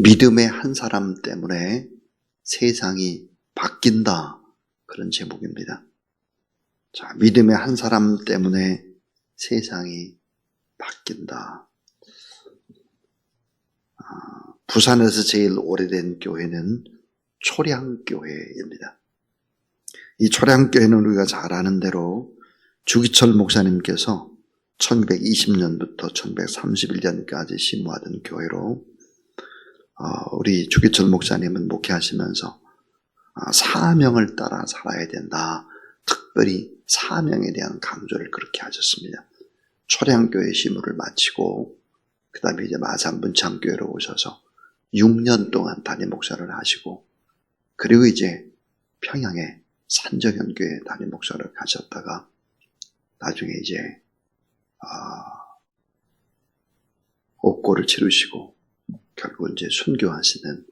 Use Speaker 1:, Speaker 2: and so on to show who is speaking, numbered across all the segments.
Speaker 1: 믿음의 한 사람 때문에 세상이 바뀐다. 그런 제목입니다. 자, 믿음의 한 사람 때문에 세상이 바뀐다. 부산에서 제일 오래된 교회는 초량교회입니다. 이 초량교회는 우리가 잘 아는 대로 주기철 목사님께서 1920년부터 1931년까지 심무하던 교회로 우리 주기철 목사님은 목회하시면서 사명을 따라 살아야 된다. 특별히 사명에 대한 강조를 그렇게 하셨습니다. 초량교회 심무를 마치고 그 다음에 이제 마산 문창교회로 오셔서 6년 동안 담임 목사를 하시고 그리고 이제 평양에 산정현교회 담임 목사를 가셨다가 나중에 이제 옥고를 치르시고 결국 이제 순교하시는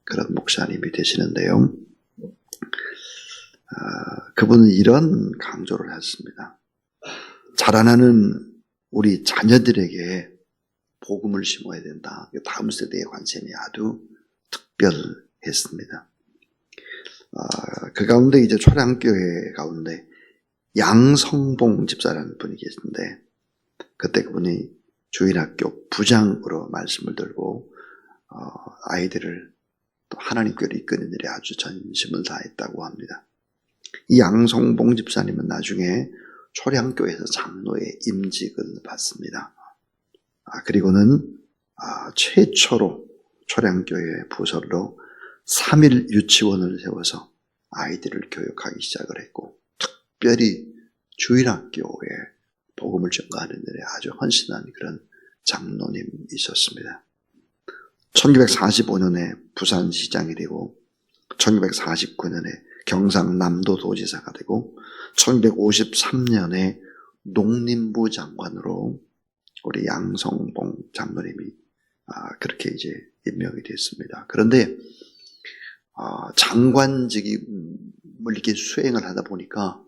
Speaker 1: 그런 목사님이 되시는데요. 그분은 이런 강조를 했습니다. 자라나는 우리 자녀들에게 복음을 심어야 된다. 다음 세대의 관심이 아주 특별했습니다. 그 가운데 이제 초량교회 가운데 양성봉 집사라는 분이 계신데 그때 그분이 주일학교 부장으로 말씀을 들고 아이들을 또 하나님께로 이끄는 일에 아주 전심을 다했다고 합니다. 이 양성봉 집사님은 나중에 초량교회에서 장로의 임직을 받습니다. 그리고는 최초로 초량교회 부설로 3일 유치원을 세워서 아이들을 교육하기 시작을 했고 특별히 주일학교에 복음을 전가하는 일에 아주 헌신한 그런 장로님이 있었습니다. 1945년에 부산시장이 되고 1949년에 경상남도 도지사가 되고 1953년에 농림부 장관으로 우리 양성봉 장로님이 그렇게 이제 임명이 됐습니다. 그런데 장관직을 이렇게 수행을 하다 보니까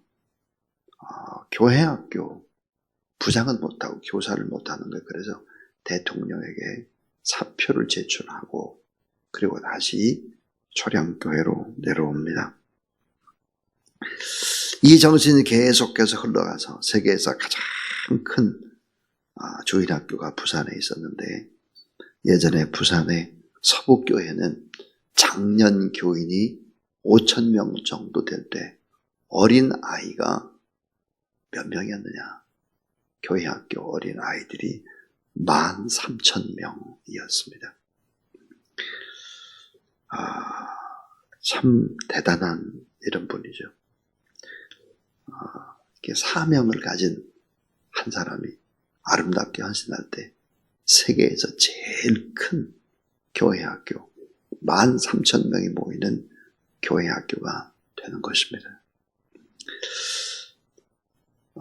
Speaker 1: 교회학교 부장은 못하고 교사를 못하는 거예요. 그래서 대통령에게 사표를 제출하고 그리고 다시 초량교회로 내려옵니다. 이 정신이 계속해서 흘러가서 세계에서 가장 큰 주일학교가 부산에 있었는데 예전에 부산의 서북교회는 장년 교인이 5,000명 정도 될 때 어린 아이가 몇 명이었느냐? 교회 학교 어린 아이들이 13,000명이었습니다. 참 대단한 이런 분이죠. 이렇게 사명을 가진 한 사람이 아름답게 헌신할 때 세계에서 제일 큰 교회 학교 13,000명이 모이는 교회 학교가 되는 것입니다.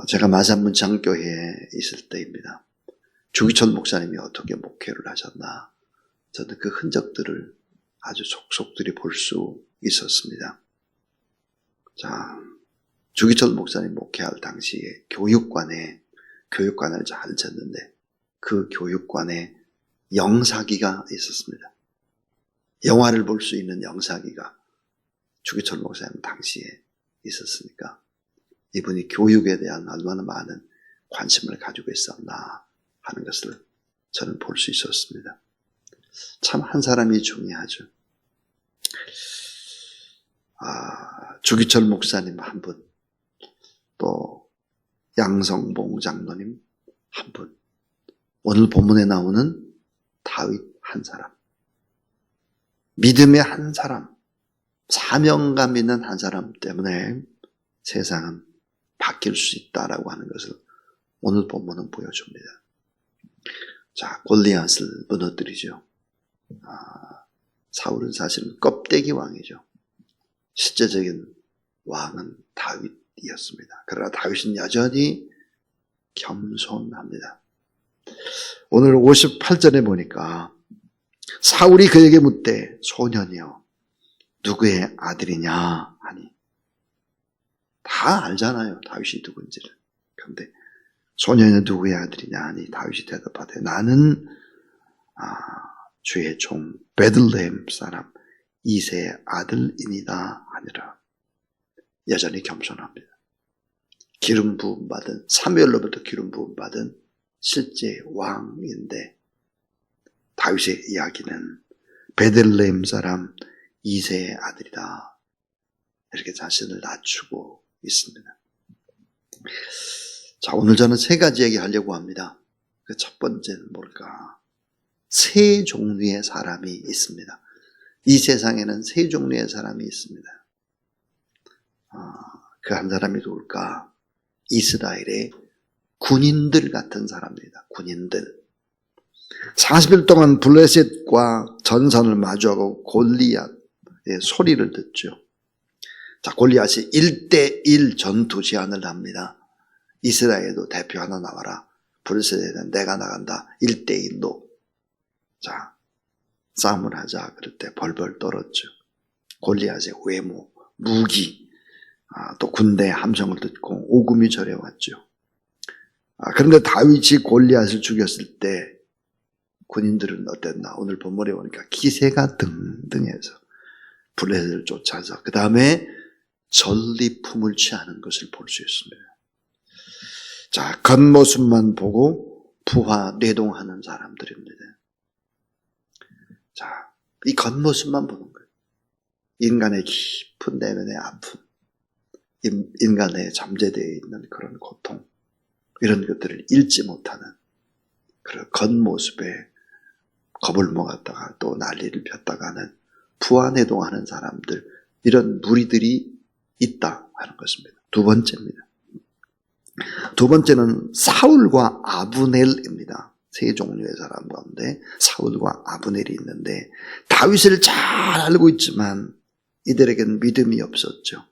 Speaker 1: 제가 마산 문창교회에 있을 때입니다. 주기철 목사님이 어떻게 목회를 하셨나 저는 그 흔적들을 아주 속속들이 볼 수 있었습니다. 자, 주기철 목사님 목회할 당시에 교육관을 잘 졌는데 그 교육관에 영사기가 있었습니다. 영화를 볼 수 있는 영사기가 주기철 목사님 당시에 있었으니까 이분이 교육에 대한 얼마나 많은 관심을 가지고 있었나 하는 것을 저는 볼 수 있었습니다. 참 한 사람이 중요하죠. 주기철 목사님 한 분, 또 양성봉 장로님 한 분, 오늘 본문에 나오는 다윗 한 사람, 믿음의 한 사람, 사명감 있는 한 사람 때문에 세상은 바뀔 수 있다라고 하는 것을 오늘 본문은 보여줍니다. 자, 골리앗을 무너뜨리죠. 사울은 사실은 껍데기 왕이죠. 실제적인 왕은 다윗이었습니다. 그러나 다윗은 여전히 겸손합니다. 오늘 58절에 보니까 사울이 그에게 묻되 소년이여 누구의 아들이냐 하니 다 알잖아요. 다윗이 누군지를. 그런데 소년이 누구의 아들이냐 하니 다윗이 대답하되 나는 주의 종 베들레헴 사람 이새의 아들이니라 하니라. 여전히 겸손합니다. 기름 부음 받은, 사무엘로부터 기름 부음 받은 실제 왕인데 다윗의 이야기는 베들레헴 사람 이새의 아들이다, 이렇게 자신을 낮추고 있습니다. 자, 오늘 저는 세 가지 얘기하려고 합니다. 그 첫 번째는 뭘까? 세 종류의 사람이 있습니다. 이 세상에는 세 종류의 사람이 있습니다. 그 한 사람이 누굴까? 이스라엘의 군인들 같은 사람입니다. 군인들. 40일 동안 블레셋과 전선을 마주하고 골리앗의 소리를 듣죠. 자, 골리앗이 1대1 전투 제안을 합니다. 이스라엘도 대표 하나 나와라. 블레셋에는 내가 나간다. 1대1로. 자, 싸움을 하자. 그럴 때 벌벌 떨었죠. 골리앗의 외모, 무기, 또 군대의 함성을 듣고 오금이 저려왔죠. 그런데 다윗이 골리앗을 죽였을 때 군인들은 어땠나? 오늘 본문에 보니까 기세가 등등해서 블레셋을 쫓아서 그 다음에 전리품을 취하는 것을 볼 수 있습니다. 자, 겉모습만 보고 부하 뇌동하는 사람들입니다. 자, 이 겉모습만 보는 거예요. 인간의 깊은 내면의 아픔, 인간의 잠재되어 있는 그런 고통, 이런 것들을 읽지 못하는 그런 겉모습에 겁을 먹었다가 또 난리를 폈다가 하는 부하내동하는 사람들, 이런 무리들이 있다 하는 것입니다. 두 번째입니다. 두 번째는 사울과 아브넬입니다. 세 종류의 사람 가운데 사울과 아브넬이 있는데 다윗을 잘 알고 있지만 이들에게는 믿음이 없었죠.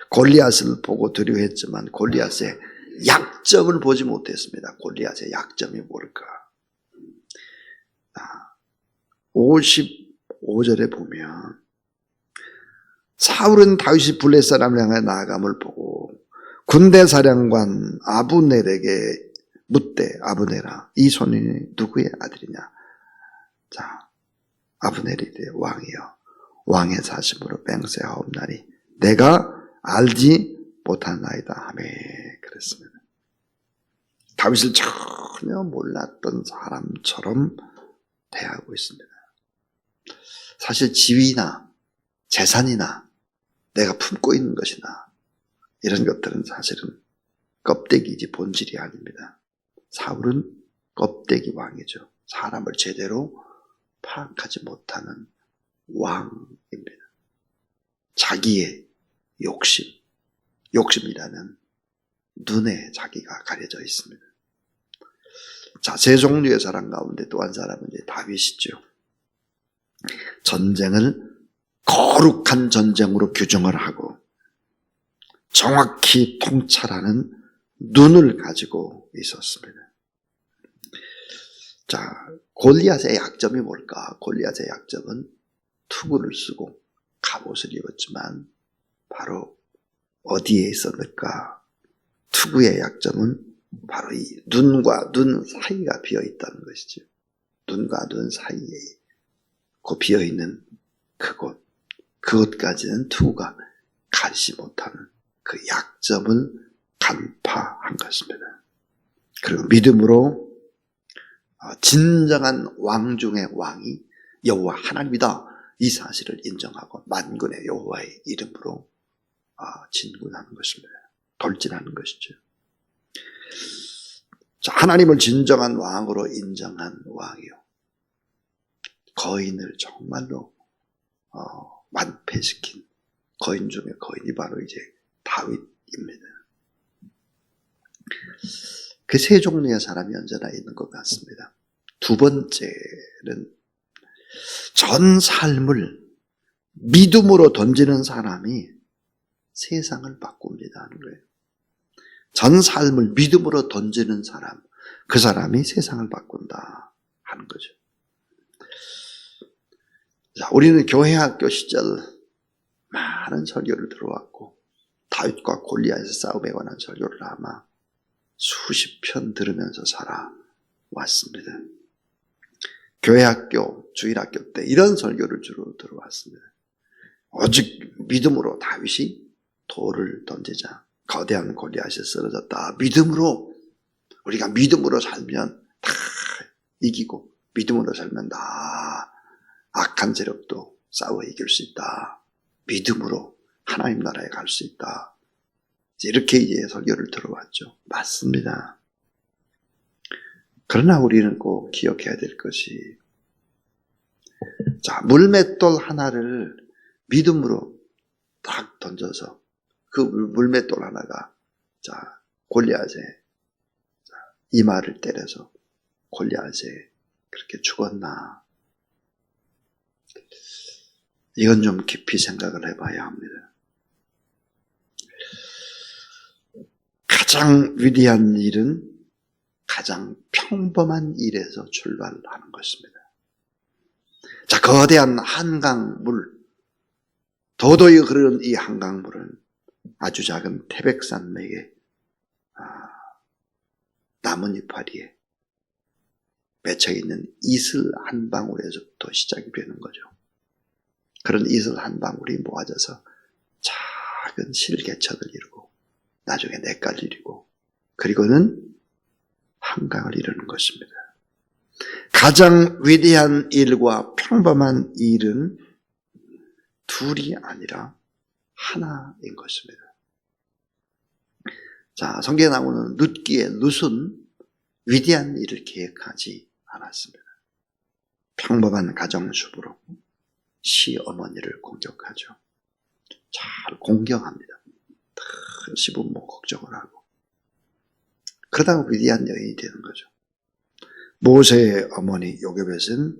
Speaker 1: 골리앗을 보고 두려워했지만 골리앗의 약점을 보지 못했습니다. 골리앗의 약점이 뭘까? 55절에 보면 사울은 다윗이 블레셋 사람을 향해 나아감을 보고 군대 사령관 아브넬에게 묻되, 아브넬아, 이 소년이 누구의 아들이냐? 자, 아브넬이 이르되 왕이여, 왕의 사심으로 맹세하옵나니 내가 알지 못하나이다 하매 그랬습니다. 다윗을 전혀 몰랐던 사람처럼 대하고 있습니다. 사실 지위나 재산이나 내가 품고 있는 것이나 이런 것들은 사실은 껍데기지 본질이 아닙니다. 사울은 껍데기 왕이죠. 사람을 제대로 파악하지 못하는 왕입니다. 자기의 욕심이라는 눈에 자기가 가려져 있습니다. 자, 세 종류의 사람 가운데 또 한 사람은 이제 다윗이죠. 전쟁을 거룩한 전쟁으로 규정을 하고 정확히 통찰하는 눈을 가지고 있었습니다. 자, 골리앗의 약점이 뭘까? 골리앗의 약점은 투구를 쓰고 갑옷을 입었지만 바로 어디에 있었을까? 투구의 약점은 바로 이 눈과 눈 사이가 비어 있다는 것이죠. 눈과 눈 사이에 그 비어 있는 그것까지는 투구가 가리지 못하는 그 약점을 간파한 것입니다. 그리고 믿음으로 진정한 왕 중의 왕이 여호와 하나님이다, 이 사실을 인정하고 만군의 여호와의 이름으로 진군하는 것입니다. 돌진하는 것이죠. 자, 하나님을 진정한 왕으로 인정한 왕이요, 거인을 정말로 완패시킨 거인 중에 거인이 바로 이제 다윗입니다. 그 세 종류의 사람이 언제나 있는 것 같습니다. 두 번째는 전 삶을 믿음으로 던지는 사람이 세상을 바꿉니다 하는 거예요. 전 삶을 믿음으로 던지는 사람, 그 사람이 세상을 바꾼다 하는 거죠. 자, 우리는 교회 학교 시절 많은 설교를 들어왔고 다윗과 골리앗의 싸움에 관한 설교를 아마 수십 편 들으면서 살아왔습니다. 교회학교, 주일학교 때 이런 설교를 주로 들어왔습니다. 오직 믿음으로 다윗이 돌을 던지자 거대한 골리앗이 쓰러졌다. 믿음으로, 우리가 믿음으로 살면 다 이기고, 믿음으로 살면 다 악한 세력도 싸워 이길 수 있다. 믿음으로 하나님 나라에 갈 수 있다. 이렇게 이제 설교를 들어왔죠. 맞습니다. 그러나 우리는 꼭 기억해야 될 것이, 자, 물맷돌 하나를 믿음으로 딱 던져서 그 물맷돌 하나가 자 골리앗의 이마를 때려서 골리앗에 그렇게 죽었나? 이건 좀 깊이 생각을 해봐야 합니다. 가장 위대한 일은 가장 평범한 일에서 출발하는 것입니다. 자, 거대한 한강물, 도도히 흐르는 이 한강물은 아주 작은 태백산맥의 나뭇잎파리에 맺혀 있는 이슬 한 방울에서부터 시작이 되는 거죠. 그런 이슬 한 방울이 모아져서 작은 실개천을 이루고 나중에 냇가를 이루고 그리고는 한강을 이루는 것입니다. 가장 위대한 일과 평범한 일은 둘이 아니라 하나인 것입니다. 자, 성경에 나오는 룻기의 룻은 위대한 일을 계획하지 않았습니다. 평범한 가정주부로 시어머니를 공격하죠. 잘 공경합니다. 시부모 걱정을 하고. 그러다가 위대한 여인이 되는 거죠. 모세의 어머니 요게벳은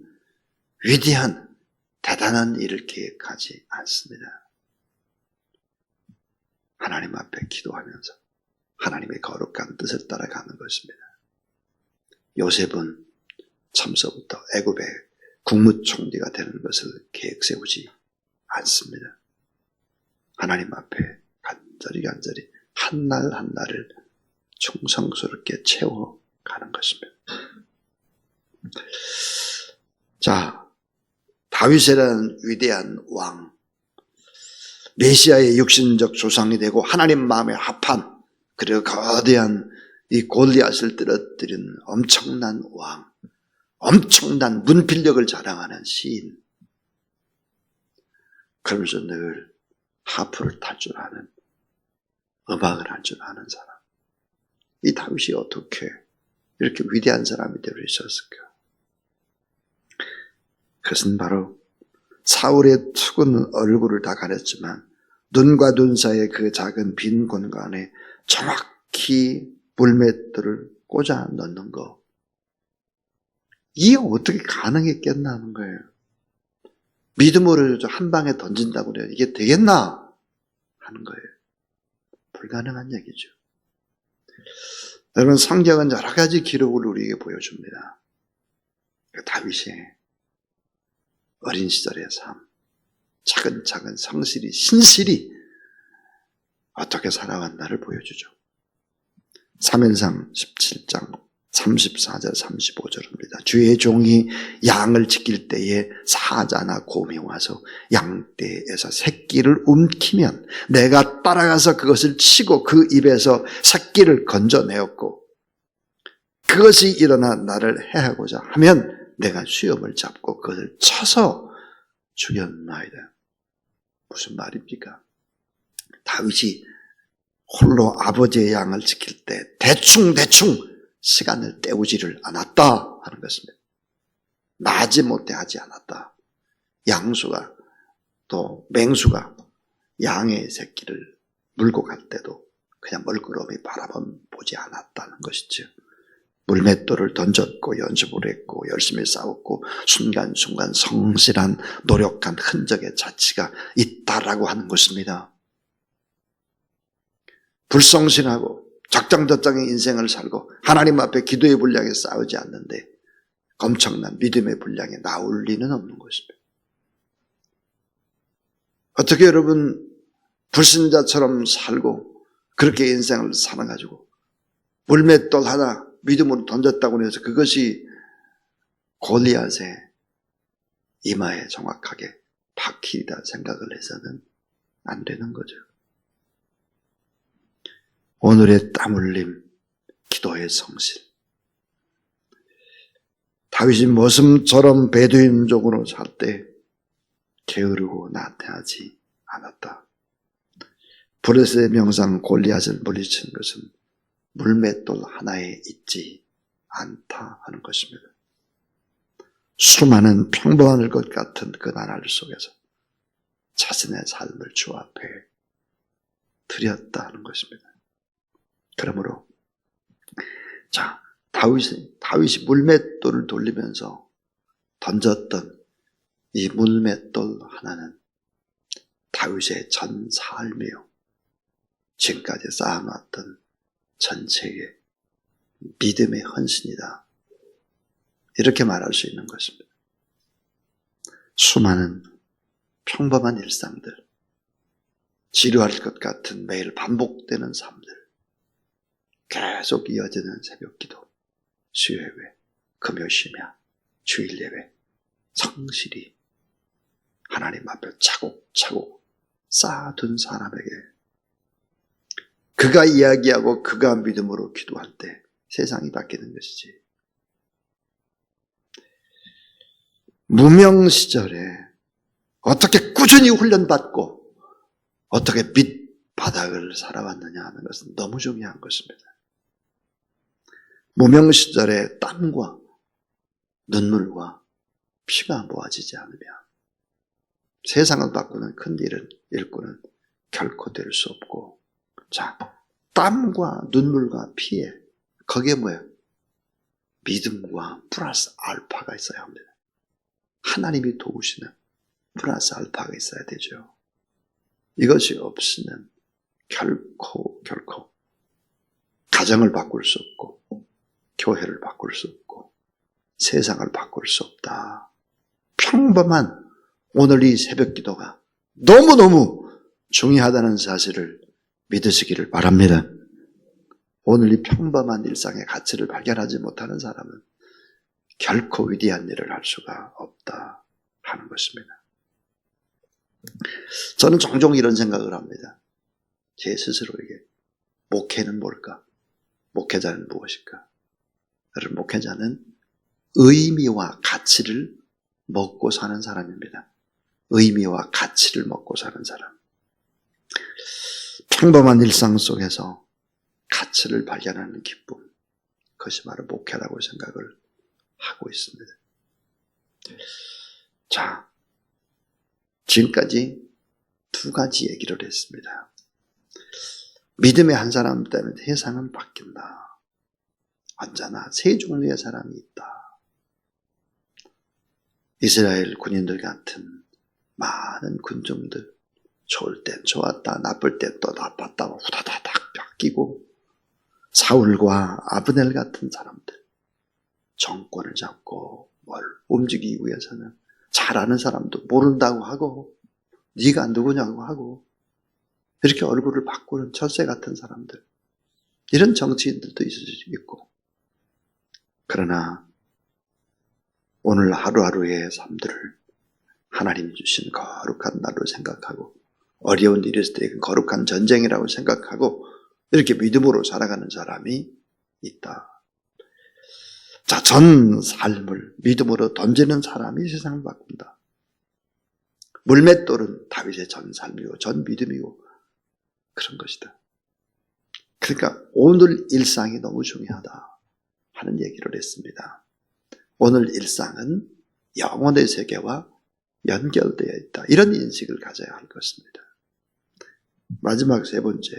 Speaker 1: 위대한 대단한 일을 계획하지 않습니다. 하나님 앞에 기도하면서 하나님의 거룩한 뜻을 따라가는 것입니다. 요셉은 참서부터 애굽의 국무총리가 되는 것을 계획 세우지 않습니다. 하나님 앞에 간절히 한 날 한 날을 충성스럽게 채워가는 것입니다. 자, 다윗이라는 위대한 왕, 메시아의 육신적 조상이 되고 하나님 마음에 합한 그리고 거대한 이 골리앗을 떨어뜨린 엄청난 왕, 엄청난 문필력을 자랑하는 시인, 그러면서 늘 하프를 탈 줄 아는, 음악을 할 줄 아는 사람. 이 다윗이 어떻게 이렇게 위대한 사람이 되어 있었을까? 그것은 바로 사울의 투근 얼굴을 다 가렸지만 눈과 눈 사이의 그 작은 빈 공간에 정확히 물맷돌을 꽂아 넣는 거. 이게 어떻게 가능했겠나 하는 거예요. 믿음으로 한 방에 던진다고 그래요. 이게 되겠나 하는 거예요. 불가능한 얘기죠. 여러분, 성경은 여러 가지 기록을 우리에게 보여줍니다. 다윗의 어린 시절의 삶, 차근차근 성실히 신실히 어떻게 살아왔나를 보여주죠. 사무엘상 17장 34절 35절입니다. 주의 종이 양을 지킬 때에 사자나 곰이 와서 양떼에서 새끼를 움키면 내가 따라가서 그것을 치고 그 입에서 새끼를 건져내었고 그것이 일어나 나를 해하고자 하면 내가 수염을 잡고 그것을 쳐서 죽였나이다. 무슨 말입니까? 다윗이 홀로 아버지의 양을 지킬 때 대충 시간을 때우지를 않았다 하는 것입니다. 마지못해 하지 않았다. 양수가 또 맹수가 양의 새끼를 물고 갈 때도 그냥 멀끄러미 바라보지 않았다는 것이죠. 물맷돌을 던졌고 연습을 했고 열심히 싸웠고 순간순간 성실한 노력한 흔적의 자취가 있다라고 하는 것입니다. 불성실하고 적장저장의 인생을 살고 하나님 앞에 기도의 분량에 싸우지 않는데 엄청난 믿음의 분량에 나올 리는 없는 것입니다. 어떻게 여러분 불신자처럼 살고 그렇게 인생을 살아가지고 물맷돌 하나 믿음으로 던졌다고 해서 그것이 골리앗의 이마에 정확하게 박히다 생각을 해서는 안 되는 거죠. 오늘의 땀 흘림, 기도의 성실. 다윗이 모습처럼 베두인족으로 살 때 게으르고 나태하지 않았다. 브레스의 명상 골리앗을 물리친 것은 물맷돌 하나에 있지 않다 하는 것입니다. 수많은 평범할 것 같은 그 나날 속에서 자신의 삶을 주 앞에 드렸다 하는 것입니다. 그러므로 다윗이 물맷돌을 돌리면서 던졌던 이 물맷돌 하나는 다윗의 전 삶이요, 지금까지 쌓아놨던 전체의 믿음의 헌신이다, 이렇게 말할 수 있는 것입니다. 수많은 평범한 일상들, 지루할 것 같은 매일 반복되는 삶들, 계속 이어지는 새벽기도, 수요예배, 금요심야, 주일예배, 성실히 하나님 앞에 차곡차곡 쌓아둔 사람에게 그가 이야기하고 그가 믿음으로 기도할 때 세상이 바뀌는 것이지. 무명 시절에 어떻게 꾸준히 훈련받고 어떻게 밑바닥을 살아왔느냐 하는 것은 너무 중요한 것입니다. 무명 시절에 땀과 눈물과 피가 모아지지 않으면 세상을 바꾸는 큰 일꾼은 결코 될 수 없고, 자, 땀과 눈물과 피에 거기에 뭐예요? 믿음과 플러스 알파가 있어야 합니다. 하나님이 도우시는 플러스 알파가 있어야 되죠. 이것이 없으면 결코 가정을 바꿀 수 없고 교회를 바꿀 수 없고 세상을 바꿀 수 없다. 평범한 오늘 이 새벽 기도가 너무너무 중요하다는 사실을 믿으시기를 바랍니다. 오늘 이 평범한 일상의 가치를 발견하지 못하는 사람은 결코 위대한 일을 할 수가 없다 하는 것입니다. 저는 종종 이런 생각을 합니다. 제 스스로에게 목회는 뭘까? 목회자는 무엇일까? 여러분, 목회자는 의미와 가치를 먹고 사는 사람입니다. 의미와 가치를 먹고 사는 사람. 평범한 일상 속에서 가치를 발견하는 기쁨, 그것이 바로 목회라고 생각을 하고 있습니다. 자, 지금까지 두 가지 얘기를 했습니다. 믿음의 한 사람 때문에 세상은 바뀐다. 언제나 세 종류의 사람이 있다. 이스라엘 군인들 같은 많은 군중들, 좋을 땐 좋았다, 나쁠 땐 또 나빴다, 후다다닥 바뀌고, 사울과 아브넬 같은 사람들, 정권을 잡고 뭘 움직이기 위해서는 잘하는 사람도 모른다고 하고 네가 누구냐고 하고 이렇게 얼굴을 바꾸는 철새 같은 사람들, 이런 정치인들도 있을 수 있고, 그러나 오늘 하루하루의 삶들을 하나님 주신 거룩한 날로 생각하고 어려운 일이 있을 때 거룩한 전쟁이라고 생각하고 이렇게 믿음으로 살아가는 사람이 있다. 자, 전 삶을 믿음으로 던지는 사람이 세상을 바꾼다. 물맷돌은 다윗의 전 삶이고 전 믿음이고 그런 것이다. 그러니까 오늘 일상이 너무 중요하다 하는 얘기를 했습니다. 오늘 일상은 영혼의 세계와 연결되어 있다. 이런 인식을 가져야 할 것입니다. 마지막 세 번째,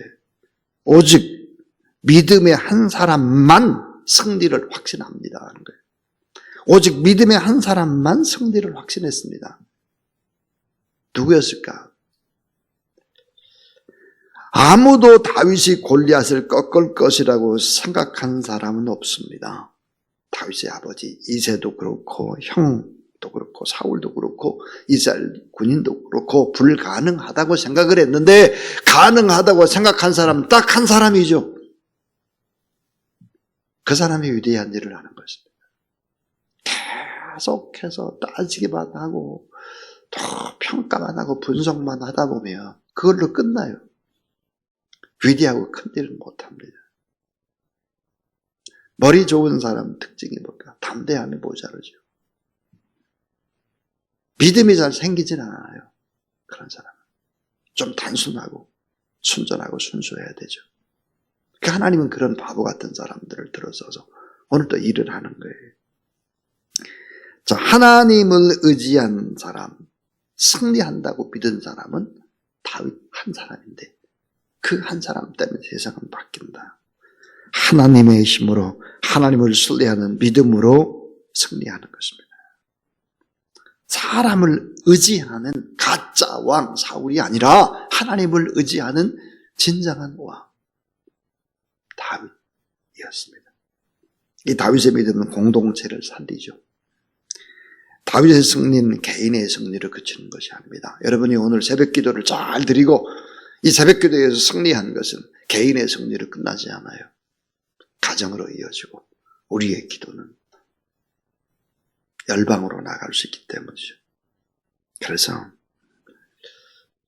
Speaker 1: 오직 믿음의 한 사람만 승리를 확신합니다 하는 거예요. 오직 믿음의 한 사람만 승리를 확신했습니다. 누구였을까? 아무도 다윗이 골리앗을 꺾을 것이라고 생각한 사람은 없습니다. 다윗의 아버지 이새도 그렇고 형도 그렇고 사울도 그렇고 이스라엘 군인도 그렇고 불가능하다고 생각을 했는데 가능하다고 생각한 사람은 딱 한 사람이죠. 그 사람이 위대한 일을 하는 것입니다. 계속해서 따지기만 하고 또 평가만 하고 분석만 하다 보면 그걸로 끝나요. 위대하고 큰 일은 못합니다. 머리 좋은 사람 특징이 뭘까? 담대함이 모자르죠. 믿음이 잘 생기진 않아요. 그런 사람은 좀 단순하고 순전하고 순수해야 되죠. 그 하나님은 그런 바보 같은 사람들을 들어서서 오늘 또 일을 하는 거예요. 자, 하나님을 의지한 사람, 승리한다고 믿은 사람은 다윗 한 사람인데 그 한 사람 때문에 세상은 바뀐다. 하나님의 힘으로 하나님을 신뢰하는 믿음으로 승리하는 것입니다. 사람을 의지하는 가짜 왕 사울이 아니라 하나님을 의지하는 진정한 왕 다윗이었습니다. 이 다윗의 믿음은 공동체를 살리죠. 다윗의 승리는 개인의 승리를 그치는 것이 아닙니다. 여러분이 오늘 새벽 기도를 잘 드리고 이 새벽 기도에서 승리한 것은 개인의 승리로 끝나지 않아요. 가정으로 이어지고 우리의 기도는 열방으로 나갈 수 있기 때문이죠. 그래서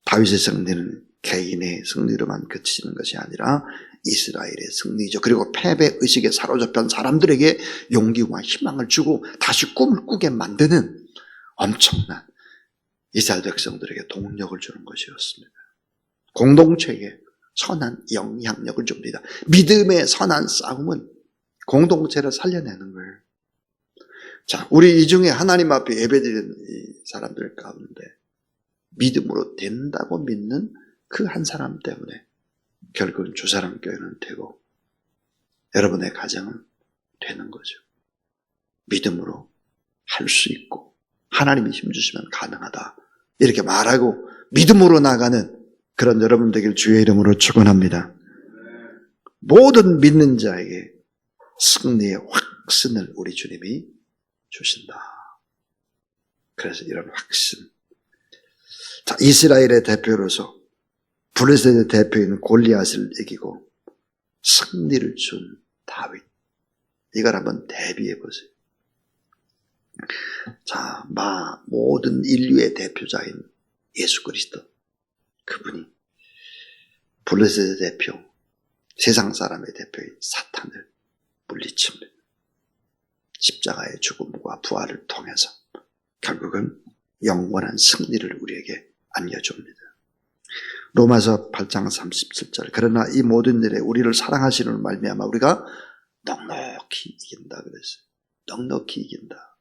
Speaker 1: 다윗의 승리는 개인의 승리로만 그치는 것이 아니라 이스라엘의 승리죠. 그리고 패배의식에 사로잡힌 사람들에게 용기와 희망을 주고 다시 꿈을 꾸게 만드는 엄청난 이스라엘 백성들에게 동력을 주는 것이었습니다. 공동체에 선한 영향력을 줍니다. 믿음의 선한 싸움은 공동체를 살려내는 거예요. 자, 우리 이 중에 하나님 앞에 예배드리는 이 사람들 가운데 믿음으로 된다고 믿는 그 한 사람 때문에 결국은 주사랑교회는 되고 여러분의 가정은 되는 거죠. 믿음으로 할 수 있고 하나님이 힘주시면 가능하다. 이렇게 말하고 믿음으로 나가는 그런 여러분 되길 주의 이름으로 축원합니다. 모든 믿는 자에게 승리의 확신을 우리 주님이 주신다. 그래서 이런 확신. 자, 이스라엘의 대표로서 블레셋의 대표인 골리앗을 이기고 승리를 준 다윗. 이걸 한번 대비해 보세요. 자, 모든 인류의 대표자인 예수 그리스도. 그분이 블레셋의 대표, 세상 사람의 대표인 사탄을 물리칩니다. 십자가의 죽음과 부활을 통해서 결국은 영원한 승리를 우리에게 안겨줍니다. 로마서 8장 37절. 그러나 이 모든 일에 우리를 사랑하시는 말미암아 우리가 넉넉히 이긴다 그랬어요. 넉넉히 이긴다.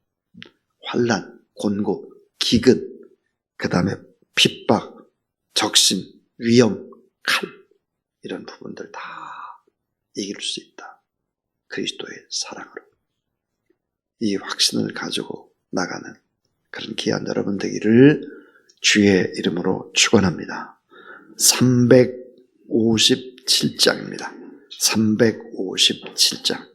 Speaker 1: 환난, 곤고, 기근, 그 다음에 핍박, 적심, 위험, 칼 이런 부분들 다 이길 수 있다. 그리스도의 사랑으로. 이 확신을 가지고 나가는 그런 귀한 여러분 되기를 주의 이름으로 축원합니다. 357장입니다. 357장.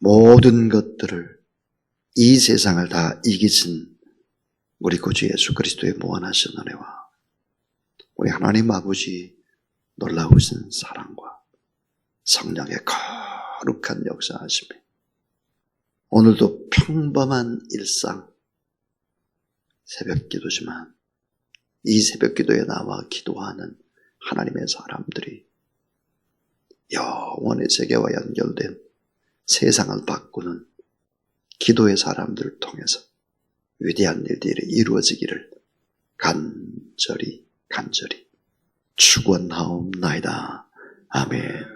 Speaker 1: 모든 것들을, 이 세상을 다 이기신 우리 구주 예수 그리스도의 무한하신 은혜와 우리 하나님 아버지 놀라우신 사랑과 성령의 거룩한 역사하심이 오늘도 평범한 일상 새벽 기도지만 이 새벽 기도에 나와 기도하는 하나님의 사람들이 영원의 세계와 연결된 세상을 바꾸는 기도의 사람들을 통해서 위대한 일들이 이루어지기를 간절히 축원하옵나이다. 아멘.